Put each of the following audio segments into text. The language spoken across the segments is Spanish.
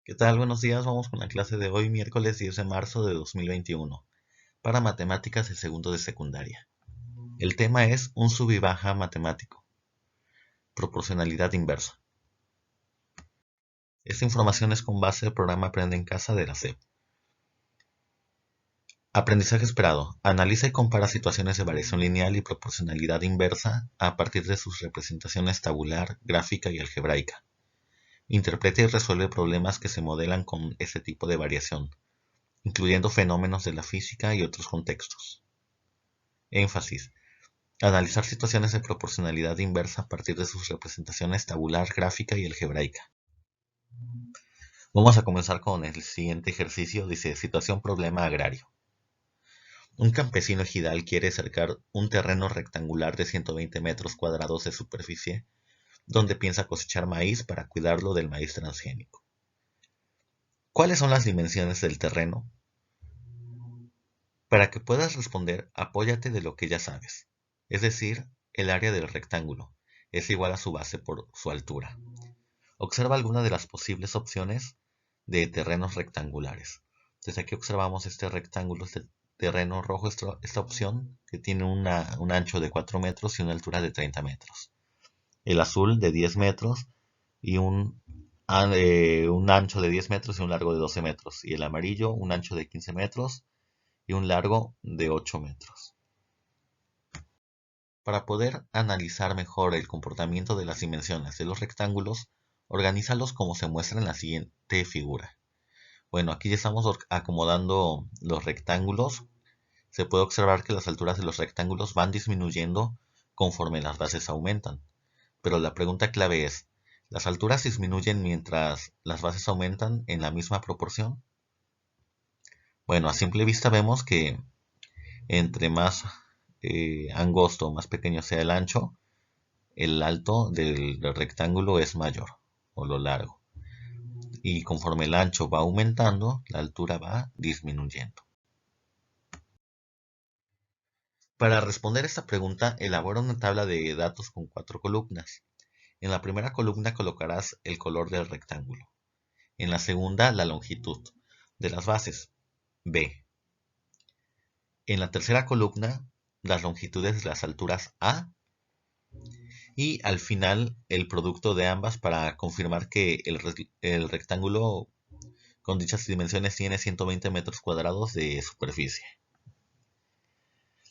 ¿Qué tal? Buenos días. Vamos con la clase de hoy, miércoles 10 de marzo de 2021, para matemáticas de segundo de secundaria. El tema es un sub y baja matemático, proporcionalidad inversa. Esta información es con base del programa Aprende en Casa de la SEP. Aprendizaje esperado. Analiza y compara situaciones de variación lineal y proporcionalidad inversa a partir de sus representaciones tabular, gráfica y algebraica. Interpreta y resuelve problemas que se modelan con este tipo de variación, incluyendo fenómenos de la física y otros contextos. Énfasis. Analizar situaciones de proporcionalidad inversa a partir de sus representaciones tabular, gráfica y algebraica. Vamos a comenzar con el siguiente ejercicio. Dice, situación problema agrario. Un campesino ejidal quiere cercar un terreno rectangular de 120 metros cuadrados de superficie, donde piensa cosechar maíz para cuidarlo del maíz transgénico. ¿Cuáles son las dimensiones del terreno? Para que puedas responder, apóyate de lo que ya sabes, es decir, el área del rectángulo es igual a su base por su altura. Observa alguna de las posibles opciones de terrenos rectangulares. Desde aquí observamos este rectángulo, este terreno rojo, esta opción que tiene un ancho de 4 metros y una altura de 30 metros. El azul de 10 metros y un ancho de 10 metros y un largo de 12 metros. Y el amarillo, un ancho de 15 metros y un largo de 8 metros. Para poder analizar mejor el comportamiento de las dimensiones de los rectángulos, organízalos como se muestra en la siguiente figura. Bueno, aquí ya estamos acomodando los rectángulos. Se puede observar que las alturas de los rectángulos van disminuyendo conforme las bases aumentan. Pero la pregunta clave es, ¿las alturas disminuyen mientras las bases aumentan en la misma proporción? Bueno, a simple vista vemos que entre más angosto o más pequeño sea el ancho, el alto del rectángulo es mayor, o lo largo. Y conforme el ancho va aumentando, la altura va disminuyendo. Para responder esta pregunta, elabora una tabla de datos con 4 columnas. En la primera columna colocarás el color del rectángulo. En la segunda, la longitud de las bases, B. En la tercera columna, las longitudes de las alturas A. Y al final, el producto de ambas para confirmar que el rectángulo con dichas dimensiones tiene 120 metros cuadrados de superficie.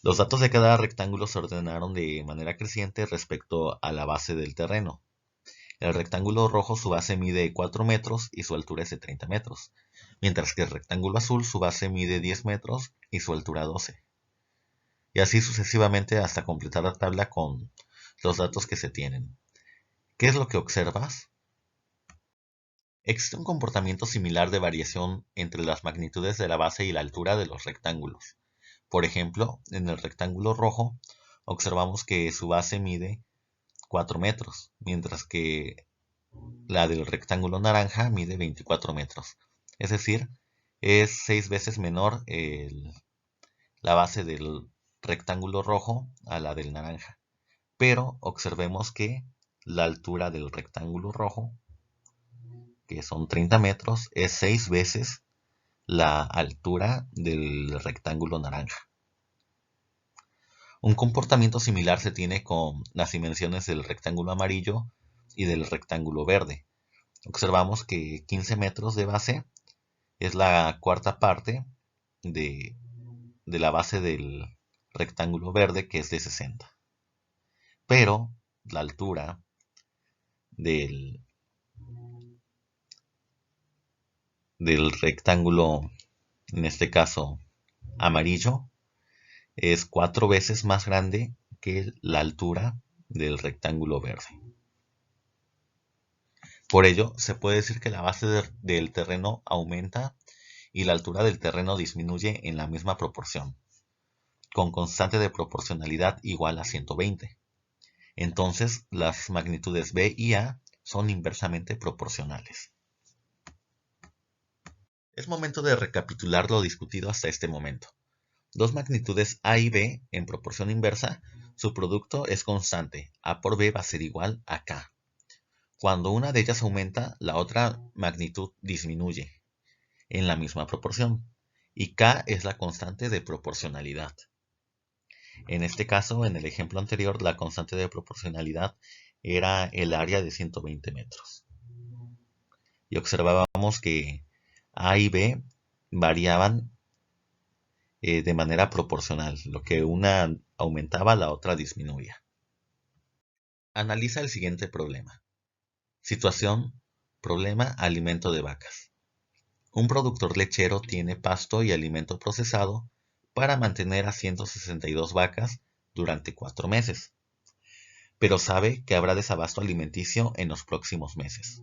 Los datos de cada rectángulo se ordenaron de manera creciente respecto a la base del terreno. El rectángulo rojo, su base mide 4 metros y su altura es de 30 metros, mientras que el rectángulo azul, su base mide 10 metros y su altura 12. Y así sucesivamente hasta completar la tabla con los datos que se tienen. ¿Qué es lo que observas? Existe un comportamiento similar de variación entre las magnitudes de la base y la altura de los rectángulos. Por ejemplo, en el rectángulo rojo observamos que su base mide 4 metros, mientras que la del rectángulo naranja mide 24 metros. Es decir, es 6 veces menor la base del rectángulo rojo a la del naranja. Pero observemos que la altura del rectángulo rojo, que son 30 metros, es 6 veces la altura del rectángulo naranja. Un comportamiento similar se tiene con las dimensiones del rectángulo amarillo y del rectángulo verde. Observamos que 15 metros de base es la cuarta parte de la base del rectángulo verde, que es de 60. Pero la altura del, del rectángulo, en este caso amarillo, es 4 veces más grande que la altura del rectángulo verde. Por ello, se puede decir que la base del terreno aumenta y la altura del terreno disminuye en la misma proporción, con constante de proporcionalidad igual a 120. Entonces, las magnitudes B y A son inversamente proporcionales. Es momento de recapitular lo discutido hasta este momento. Dos magnitudes A y B en proporción inversa, su producto es constante, A por B va a ser igual a K. Cuando una de ellas aumenta, la otra magnitud disminuye en la misma proporción, y K es la constante de proporcionalidad. En este caso, en el ejemplo anterior, la constante de proporcionalidad era el área de 120 metros. Y observábamos que A y B variaban de manera proporcional. Lo que una aumentaba, la otra disminuía. Analiza el siguiente problema. Situación, problema, alimento de vacas. Un productor lechero tiene pasto y alimento procesado para mantener a 162 vacas durante 4 meses, pero sabe que habrá desabasto alimenticio en los próximos meses.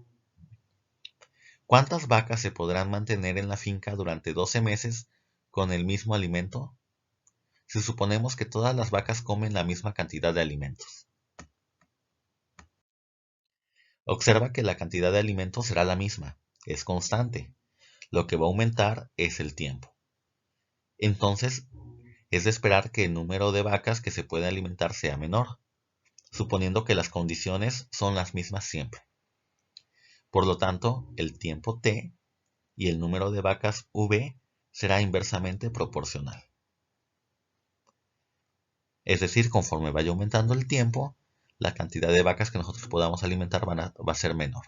¿Cuántas vacas se podrán mantener en la finca durante 12 meses con el mismo alimento? Si suponemos que todas las vacas comen la misma cantidad de alimentos. Observa que la cantidad de alimentos será la misma, es constante. Lo que va a aumentar es el tiempo. Entonces, es de esperar que el número de vacas que se puede alimentar sea menor, suponiendo que las condiciones son las mismas siempre. Por lo tanto, el tiempo t y el número de vacas v será inversamente proporcional. Es decir, conforme vaya aumentando el tiempo, la cantidad de vacas que nosotros podamos alimentar va a ser menor.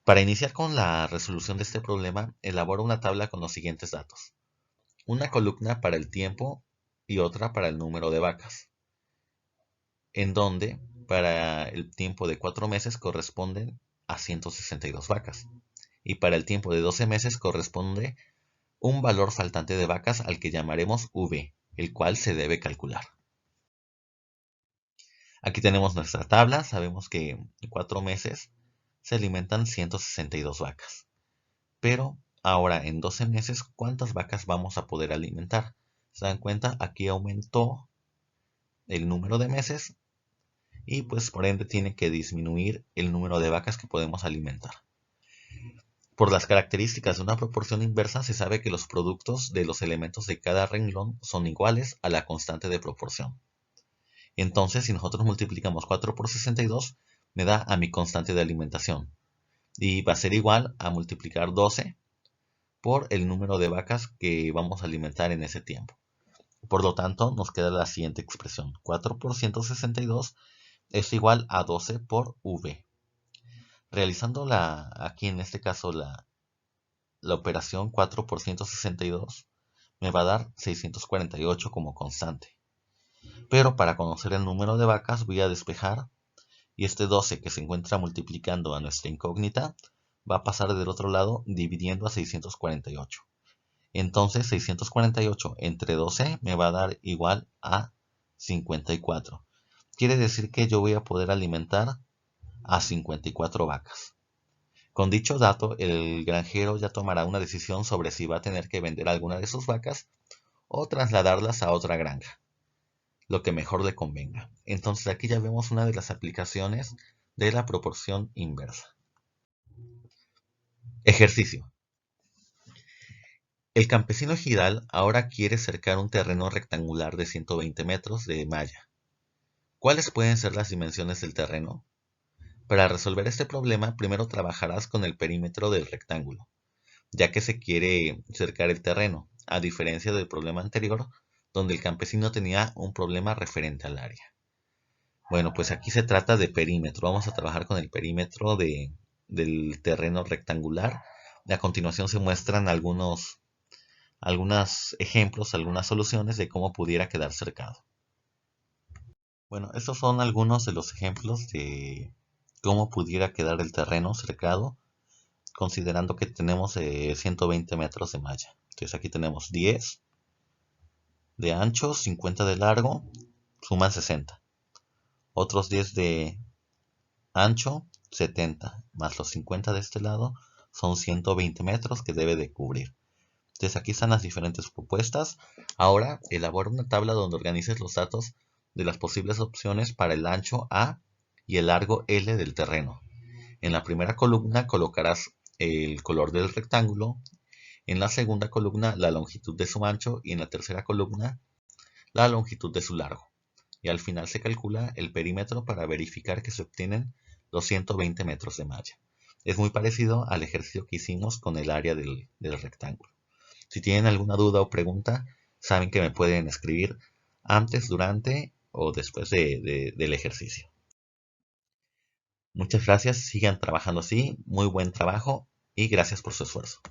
Para iniciar con la resolución de este problema, elabora una tabla con los siguientes datos. Una columna para el tiempo y otra para el número de vacas, en donde para el tiempo de 4 meses corresponden a 162 vacas y para el tiempo de 12 meses corresponde un valor faltante de vacas al que llamaremos V, el cual se debe calcular. Aquí tenemos nuestra tabla, sabemos que en 4 meses se alimentan 162 vacas, pero ahora en 12 meses, ¿cuántas vacas vamos a poder alimentar? ¿Se dan cuenta? Aquí aumentó el número de meses y pues por ende tiene que disminuir el número de vacas que podemos alimentar. Por las características de una proporción inversa se sabe que los productos de los elementos de cada renglón son iguales a la constante de proporción. Entonces, si nosotros multiplicamos 4 por 62, me da a mi constante de alimentación. Y va a ser igual a multiplicar 12 por el número de vacas que vamos a alimentar en ese tiempo. Por lo tanto, nos queda la siguiente expresión. 4 por 162 es igual a 12 por V. Realizando aquí en este caso la operación 4 por 162 me va a dar 648 como constante. Pero para conocer el número de vacas voy a despejar y este 12 que se encuentra multiplicando a nuestra incógnita va a pasar del otro lado dividiendo a 648. Entonces 648 entre 12 me va a dar igual a 54. Quiere decir que yo voy a poder alimentar a 54 vacas. Con dicho dato, el granjero ya tomará una decisión sobre si va a tener que vender alguna de sus vacas o trasladarlas a otra granja, lo que mejor le convenga. Entonces aquí ya vemos una de las aplicaciones de la proporción inversa. Ejercicio. El campesino Giral ahora quiere cercar un terreno rectangular de 120 metros de malla. ¿Cuáles pueden ser las dimensiones del terreno? Para resolver este problema, primero trabajarás con el perímetro del rectángulo, ya que se quiere cercar el terreno, a diferencia del problema anterior, donde el campesino tenía un problema referente al área. Bueno, pues aquí se trata de perímetro. Vamos a trabajar con el perímetro del terreno rectangular. A continuación se muestran algunos ejemplos, algunas soluciones de cómo pudiera quedar cercado. Bueno, estos son algunos de los ejemplos de cómo pudiera quedar el terreno cercado, considerando que tenemos 120 metros de malla. Entonces aquí tenemos 10 de ancho, 50 de largo, suman 60. Otros 10 de ancho, 70, más los 50 de este lado, son 120 metros que debe de cubrir. Entonces aquí están las diferentes propuestas. Ahora elabora una tabla donde organices los datos de las posibles opciones para el ancho A y el largo L del terreno. En la primera columna colocarás el color del rectángulo, en la segunda columna la longitud de su ancho y en la tercera columna la longitud de su largo. Y al final se calcula el perímetro para verificar que se obtienen los 120 metros de malla. Es muy parecido al ejercicio que hicimos con el área del rectángulo. Si tienen alguna duda o pregunta, saben que me pueden escribir antes, durante o después del ejercicio. Muchas gracias, sigan trabajando así, muy buen trabajo y gracias por su esfuerzo.